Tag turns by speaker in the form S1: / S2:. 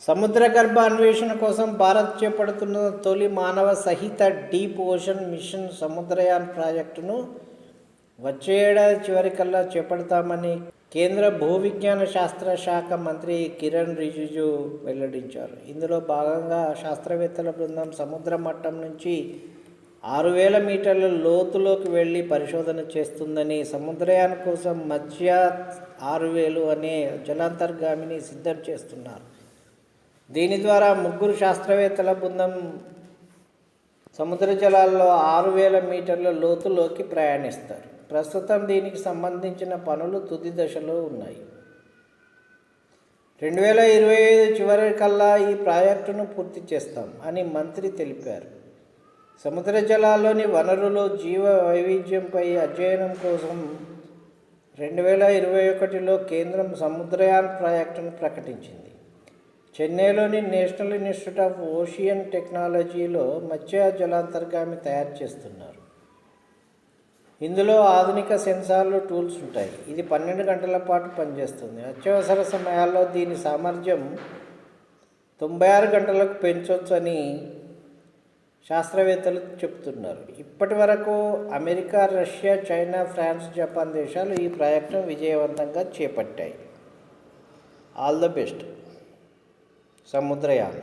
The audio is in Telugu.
S1: సముద్ర గర్భ అన్వేషణ కోసం భారత్ చేపడుతున్న తొలి మానవ సహిత డీప్ ఓషన్ మిషన్ సముద్రయాన్ ప్రాజెక్టును వచ్చే ఏడాది చివరికల్లా చేపడతామని కేంద్ర భూవిజ్ఞాన శాస్త్ర శాఖ మంత్రి కిరణ్ రిజిజు వెల్లడించారు. ఇందులో భాగంగా శాస్త్రవేత్తల బృందం సముద్ర మట్టం నుంచి 6,000 మీటర్ల లోతులోకి వెళ్ళి పరిశోధన చేస్తుందని, సముద్రయాన్ కోసం మత్స్యాత్ 6,000 అనే జలాంతర్గామిని సిద్ధం చేస్తున్నారు. దీని ద్వారా 3 శాస్త్రవేత్తల బృందం సముద్ర జలాల్లో 6,000 మీటర్ల లోతులోకి ప్రయాణిస్తారు. ప్రస్తుతం దీనికి సంబంధించిన పనులు తుది దశలో ఉన్నాయి. 2025 చివరికల్లా ఈ ప్రాజెక్టును పూర్తి చేస్తాం అని మంత్రి తెలిపారు. సముద్ర జలాల్లోని వనరులు, జీవ వైవిధ్యంపై అధ్యయనం కోసం 2021లో కేంద్రం సముద్రయాన్ ప్రాజెక్టును ప్రకటించింది. చెన్నైలోని నేషనల్ ఇన్స్టిట్యూట్ ఆఫ్ ఓషియన్ టెక్నాలజీలో మత్స్య జలాంతర్గామి తయారు చేస్తున్నారు. ఇందులో ఆధునిక సెన్సార్లు, టూల్స్ ఉంటాయి. ఇది 12 గంటల పాటు పనిచేస్తుంది. అత్యవసర సమయాల్లో దీని సామర్థ్యం 96 గంటలకు పెంచొచ్చని శాస్త్రవేత్తలు చెబుతున్నారు. ఇప్పటి వరకు America, Russia, China, France, Japan దేశాలు ఈ ప్రాజెక్టును విజయవంతంగా చేపట్టాయి. All the best Samudrayaan.